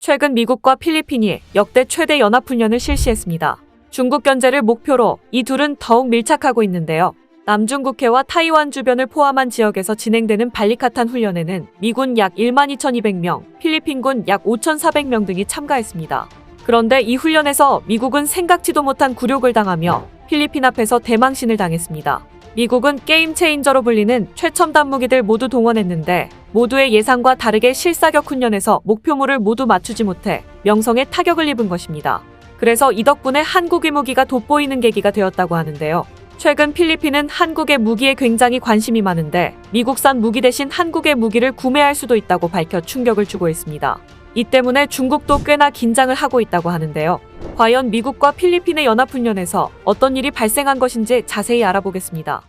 최근 미국과 필리핀이 역대 최대 연합훈련을 실시했습니다. 중국 견제를 목표로 이 둘은 더욱 밀착하고 있는데요. 남중국해와 타이완 주변을 포함한 지역에서 진행되는 발리카탄 훈련에는 미군 약 12,200명, 필리핀군 약 5,400명 등이 참가했습니다. 그런데 이 훈련에서 미국은 생각지도 못한 굴욕을 당하며 필리핀 앞에서 대망신을 당했습니다. 미국은 게임 체인저로 불리는 최첨단 무기들 모두 동원했는데 모두의 예상과 다르게 실사격 훈련에서 목표물을 모두 맞추지 못해 명성에 타격을 입은 것입니다. 그래서 이 덕분에 한국의 무기가 돋보이는 계기가 되었다고 하는데요. 최근 필리핀은 한국의 무기에 굉장히 관심이 많은데 미국산 무기 대신 한국의 무기를 구매할 수도 있다고 밝혀 충격을 주고 있습니다. 이 때문에 중국도 꽤나 긴장을 하고 있다고 하는데요. 과연 미국과 필리핀의 연합훈련에서 어떤 일이 발생한 것인지 자세히 알아보겠습니다.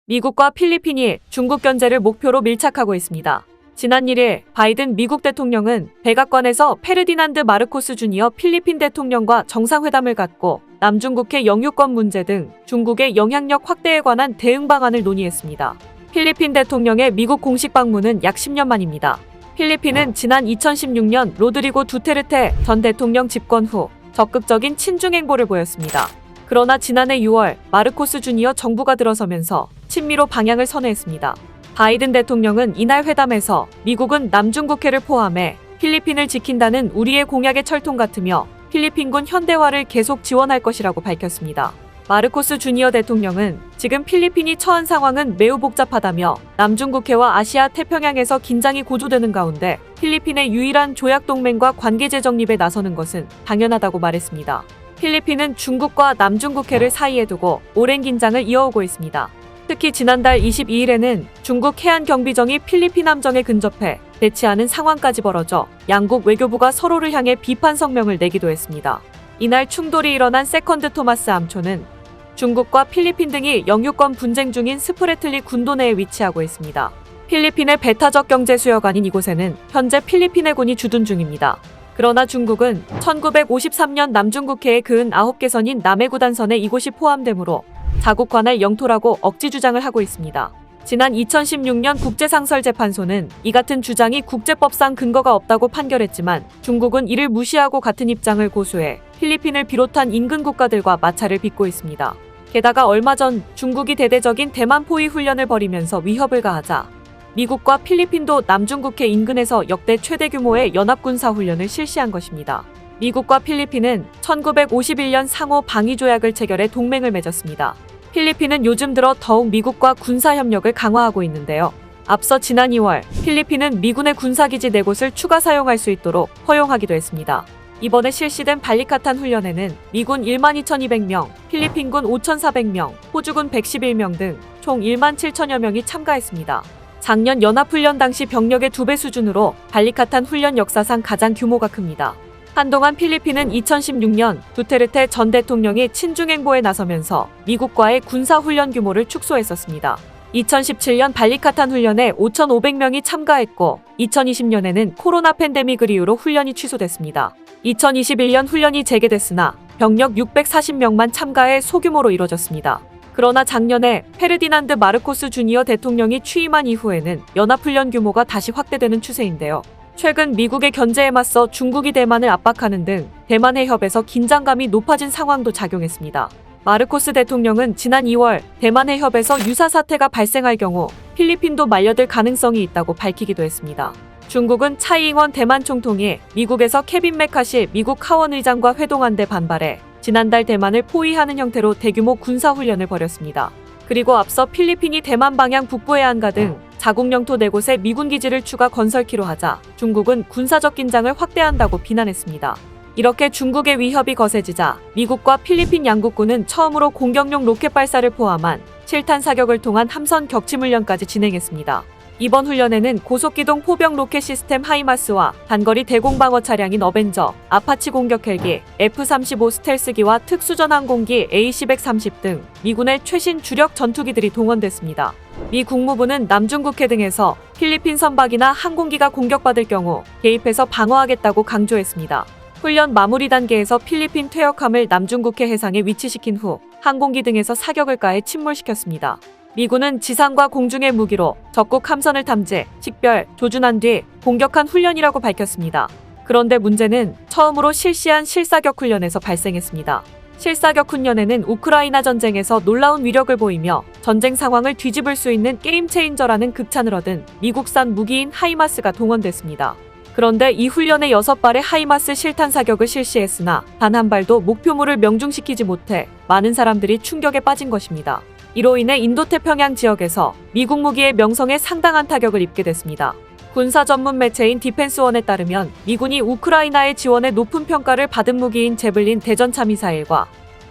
미국과 필리핀이 중국 견제를 목표로 밀착하고 있습니다. 지난 1일 바이든 미국 대통령은 백악관에서 페르디난드 마르코스 주니어 필리핀 대통령과 정상회담을 갖고 남중국해 영유권 문제 등 중국의 영향력 확대에 관한 대응 방안을 논의했습니다. 필리핀 대통령의 미국 공식 방문은 약 10년 만입니다. 필리핀은 지난 2016년 로드리고 두테르테 전 대통령 집권 후 적극적인 친중 행보를 보였습니다. 그러나 지난해 6월 마르코스 주니어 정부가 들어서면서 친미로 방향을 선회했습니다. 바이든 대통령은 이날 회담에서 미국은 남중국해를 포함해 필리핀을 지킨다는 우리의 공약의 철통 같으며 필리핀군 현대화를 계속 지원할 것이라고 밝혔습니다. 마르코스 주니어 대통령은 지금 필리핀이 처한 상황은 매우 복잡하다며 남중국해와 아시아 태평양에서 긴장이 고조되는 가운데 필리핀의 유일한 조약 동맹과 관계 재정립에 나서는 것은 당연하다고 말했습니다. 필리핀은 중국과 남중국해를 사이에 두고 오랜 긴장을 이어오고 있습니다. 특히 지난달 22일에는 중국 해안경비정이 필리핀 함정에 근접해 대치하는 상황까지 벌어져 양국 외교부가 서로를 향해 비판 성명을 내기도 했습니다. 이날 충돌이 일어난 세컨드 토마스 함초는 중국과 필리핀 등이 영유권 분쟁 중인 스프레틀리 군도 내에 위치하고 있습니다. 필리핀의 배타적 경제 수요가 아닌 이곳에는 현재 필리핀 해군이 주둔 중입니다. 그러나 중국은 1953년 남중국해의 그은 9개 선인 남해구단선에 이곳이 포함되므로 자국 관할 영토라고 억지 주장을 하고 있습니다. 지난 2016년 국제상설재판소는 이 같은 주장이 국제법상 근거가 없다고 판결했지만 중국은 이를 무시하고 같은 입장을 고수해 필리핀을 비롯한 인근 국가들과 마찰을 빚고 있습니다. 게다가 얼마 전 중국이 대대적인 대만 포위 훈련을 벌이면서 위협을 가하자 미국과 필리핀도 남중국해 인근에서 역대 최대 규모의 연합군사 훈련을 실시한 것입니다. 미국과 필리핀은 1951년 상호 방위조약을 체결해 동맹을 맺었습니다. 필리핀은 요즘 들어 더욱 미국과 군사협력을 강화하고 있는데요. 앞서 지난 2월 필리핀은 미군의 군사기지 4곳을 추가 사용할 수 있도록 허용하기도 했습니다. 이번에 실시된 발리카탄 훈련에는 미군 12,200명, 필리핀군 5,400명, 호주군 111명 등 총 17,000여 명이 참가했습니다. 작년 연합훈련 당시 병력의 2배 수준으로 발리카탄 훈련 역사상 가장 규모가 큽니다. 한동안 필리핀은 2016년 두테르테 전 대통령이 친중 행보에 나서면서 미국과의 군사훈련 규모를 축소했었습니다. 2017년 발리카탄 훈련에 5,500명이 참가했고 2020년에는 코로나 팬데믹을 이유로 훈련이 취소됐습니다. 2021년 훈련이 재개됐으나 병력 640명만 참가해 소규모로 이뤄졌습니다. 그러나 작년에 페르디난드 마르코스 주니어 대통령이 취임한 이후에는 연합훈련 규모가 다시 확대되는 추세인데요. 최근 미국의 견제에 맞서 중국이 대만을 압박하는 등 대만 해협에서 긴장감이 높아진 상황도 작용했습니다. 마르코스 대통령은 지난 2월 대만 해협에서 유사 사태가 발생할 경우 필리핀도 말려들 가능성이 있다고 밝히기도 했습니다. 중국은 차이잉원 대만 총통이 미국에서 케빈 메카시 미국 하원 의장과 회동한 데 반발해 지난달 대만을 포위하는 형태로 대규모 군사훈련을 벌였습니다. 그리고 앞서 필리핀이 대만 방향 북부 해안가 등 자국 영토 4곳에 미군 기지를 추가 건설키로 하자 중국은 군사적 긴장을 확대한다고 비난했습니다. 이렇게 중국의 위협이 거세지자 미국과 필리핀 양국군은 처음으로 공격용 로켓 발사를 포함한 7탄 사격을 통한 함선 격침 훈련까지 진행했습니다. 이번 훈련에는 고속기동 포병 로켓 시스템 하이마스와 단거리 대공방어 차량인 어벤저, 아파치 공격 헬기, F-35 스텔스기와 특수전 항공기 AC-130 등 미군의 최신 주력 전투기들이 동원됐습니다. 미 국무부는 남중국해 등에서 필리핀 선박이나 항공기가 공격받을 경우 개입해서 방어하겠다고 강조했습니다. 훈련 마무리 단계에서 필리핀 퇴역함을 남중국해 해상에 위치시킨 후 항공기 등에서 사격을 가해 침몰시켰습니다. 미군은 지상과 공중의 무기로 적국 함선을 탐지, 식별, 조준한 뒤 공격한 훈련이라고 밝혔습니다. 그런데 문제는 처음으로 실시한 실사격 훈련에서 발생했습니다. 실사격 훈련에는 우크라이나 전쟁에서 놀라운 위력을 보이며 전쟁 상황을 뒤집을 수 있는 게임 체인저라는 극찬을 얻은 미국산 무기인 하이마스가 동원됐습니다. 그런데 이 훈련에 6발의 하이마스 실탄 사격을 실시했으나 단 한 발도 목표물을 명중시키지 못해 많은 사람들이 충격에 빠진 것입니다. 이로 인해 인도태평양 지역에서 미국 무기의 명성에 상당한 타격을 입게 됐습니다. 군사 전문 매체인 디펜스원에 따르면 미군이 우크라이나의 지원에 높은 평가를 받은 무기인 제블린 대전차 미사일과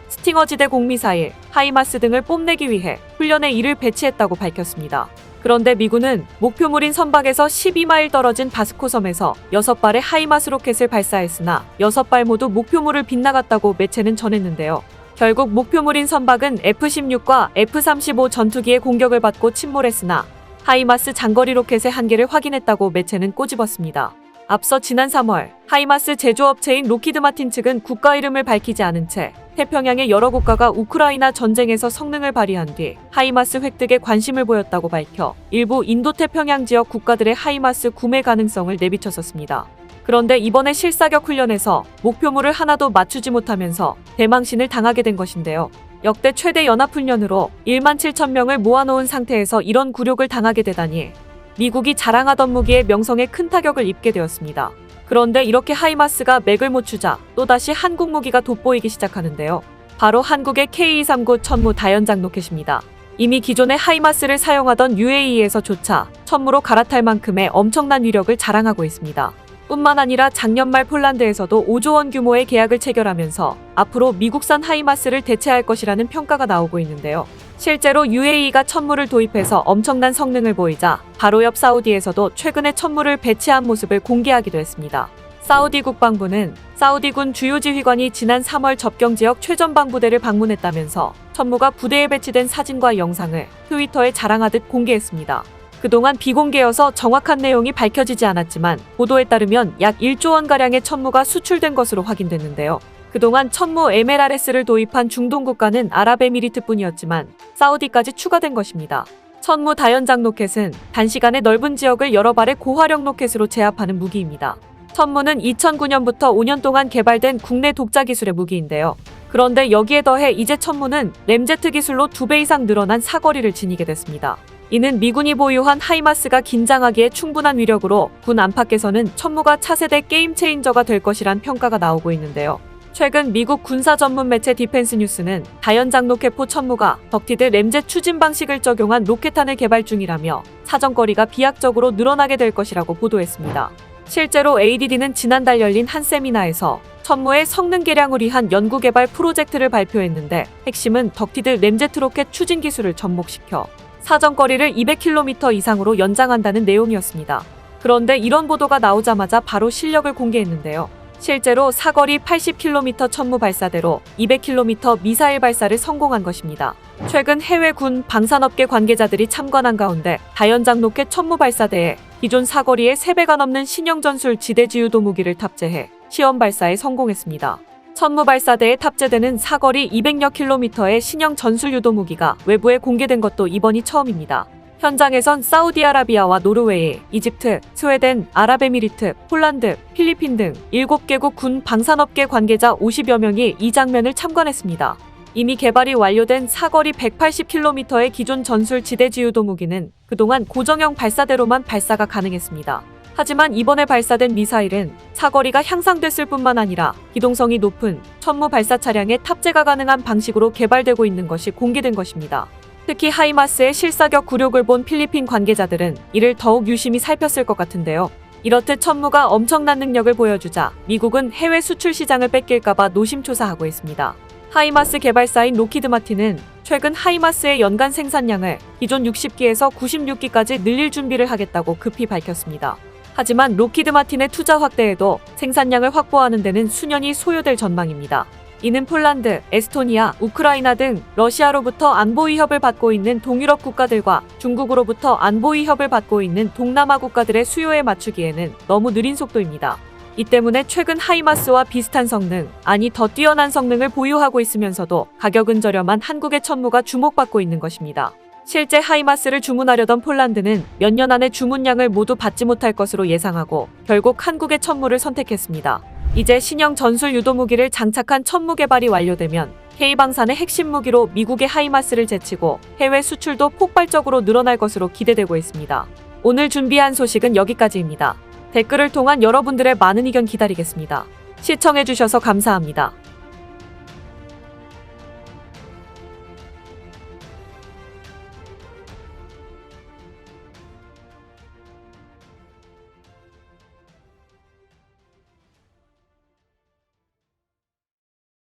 스팅어 지대 공미사일, 하이마스 등을 뽐내기 위해 훈련에 이를 배치했다고 밝혔습니다. 그런데 미군은 목표물인 선박에서 12마일 떨어진 바스코 섬에서 6발의 하이마스 로켓을 발사했으나 6발 모두 목표물을 빗나갔다고 매체는 전했는데요. 결국 목표물인 선박은 F-16과 F-35 전투기의 공격을 받고 침몰했으나 하이마스 장거리 로켓의 한계를 확인했다고 매체는 꼬집었습니다. 앞서 지난 3월 하이마스 제조업체인 로키드 마틴 측은 국가 이름을 밝히지 않은 채 태평양의 여러 국가가 우크라이나 전쟁에서 성능을 발휘한 뒤 하이마스 획득에 관심을 보였다고 밝혀 일부 인도태평양 지역 국가들의 하이마스 구매 가능성을 내비쳤었습니다. 그런데 이번에 실사격 훈련에서 목표물을 하나도 맞추지 못하면서 대망신을 당하게 된 것인데요. 역대 최대 연합훈련으로 1만 7천 명을 모아놓은 상태에서 이런 굴욕을 당하게 되다니 미국이 자랑하던 무기의 명성에 큰 타격을 입게 되었습니다. 그런데 이렇게 하이마스가 맥을 못 추자 또다시 한국 무기가 돋보이기 시작하는데요. 바로 한국의 K239 천무 다연장 로켓입니다. 이미 기존의 하이마스를 사용하던 UAE에서조차 천무로 갈아탈 만큼의 엄청난 위력을 자랑하고 있습니다. 뿐만 아니라 작년 말 폴란드에서도 5조 원 규모의 계약을 체결하면서 앞으로 미국산 하이마스를 대체할 것이라는 평가가 나오고 있는데요. 실제로 UAE가 천무를 도입해서 엄청난 성능을 보이자 바로 옆 사우디에서도 최근에 천무를 배치한 모습을 공개하기도 했습니다. 사우디 국방부는 사우디군 주요 지휘관이 지난 3월 접경지역 최전방 부대를 방문했다면서 천무가 부대에 배치된 사진과 영상을 트위터에 자랑하듯 공개했습니다. 그동안 비공개여서 정확한 내용이 밝혀지지 않았지만 보도에 따르면 약 1조 원가량의 천무가 수출된 것으로 확인됐는데요. 그동안 천무 MLRS를 도입한 중동 국가는 아랍에미리트뿐이었지만 사우디까지 추가된 것입니다. 천무 다연장 로켓은 단시간에 넓은 지역을 여러 발의 고화력 로켓으로 제압하는 무기입니다. 천무는 2009년부터 5년 동안 개발된 국내 독자 기술의 무기인데요. 그런데 여기에 더해 이제 천무는 램제트 기술로 2배 이상 늘어난 사거리를 지니게 됐습니다. 이는 미군이 보유한 하이마스가 긴장하기에 충분한 위력으로 군 안팎에서는 천무가 차세대 게임 체인저가 될 것이란 평가가 나오고 있는데요. 최근 미국 군사 전문 매체 디펜스 뉴스는 다연장 로켓포 천무가 덕티드 램젯 추진 방식을 적용한 로켓탄을 개발 중이라며 사정거리가 비약적으로 늘어나게 될 것이라고 보도했습니다. 실제로 ADD는 지난달 열린 한 세미나에서 천무의 성능 개량을 위한 연구개발 프로젝트를 발표했는데 핵심은 덕티드 램제트 로켓 추진 기술을 접목시켜 사정거리를 200km 이상으로 연장한다는 내용이었습니다. 그런데 이런 보도가 나오자마자 바로 실력을 공개했는데요. 실제로 사거리 80km 천무 발사대로 200km 미사일 발사를 성공한 것입니다. 최근 해외 군 방산업계 관계자들이 참관한 가운데 다연장 로켓 천무 발사대에 기존 사거리의 3배가 넘는 신형 전술 지대지유도 무기를 탑재해 시험 발사에 성공했습니다. 천무 발사대에 탑재되는 사거리 200여 킬로미터의 신형 전술 유도 무기가 외부에 공개된 것도 이번이 처음입니다. 현장에선 사우디아라비아와 노르웨이, 이집트, 스웨덴, 아랍에미리트, 폴란드, 필리핀 등 7개국 군 방산업계 관계자 50여 명이 이 장면을 참관했습니다. 이미 개발이 완료된 사거리 180km의 기존 전술 지대지유도 무기는 그동안 고정형 발사대로만 발사가 가능했습니다. 하지만 이번에 발사된 미사일은 사거리가 향상됐을 뿐만 아니라 기동성이 높은 천무 발사 차량에 탑재가 가능한 방식으로 개발되고 있는 것이 공개된 것입니다. 특히 하이마스의 실사격 굴욕을 본 필리핀 관계자들은 이를 더욱 유심히 살폈을 것 같은데요. 이렇듯 천무가 엄청난 능력을 보여주자 미국은 해외 수출 시장을 뺏길까봐 노심초사하고 있습니다. 하이마스 개발사인 로키드 마틴은 최근 하이마스의 연간 생산량을 기존 60기에서 96기까지 늘릴 준비를 하겠다고 급히 밝혔습니다. 하지만 로키드 마틴의 투자 확대에도 생산량을 확보하는 데는 수년이 소요될 전망입니다. 이는 폴란드, 에스토니아, 우크라이나 등 러시아로부터 안보 위협을 받고 있는 동유럽 국가들과 중국으로부터 안보 위협을 받고 있는 동남아 국가들의 수요에 맞추기에는 너무 느린 속도입니다. 이 때문에 최근 하이마스와 비슷한 성능, 아니 더 뛰어난 성능을 보유하고 있으면서도 가격은 저렴한 한국의 천무가 주목받고 있는 것입니다. 실제 하이마스를 주문하려던 폴란드는 몇 년 안에 주문량을 모두 받지 못할 것으로 예상하고 결국 한국의 천무를 선택했습니다. 이제 신형 전술 유도무기를 장착한 천무 개발이 완료되면 K방산의 핵심 무기로 미국의 하이마스를 제치고 해외 수출도 폭발적으로 늘어날 것으로 기대되고 있습니다. 오늘 준비한 소식은 여기까지입니다. 댓글을 통한 여러분들의 많은 의견 기다리겠습니다. 시청해주셔서 감사합니다.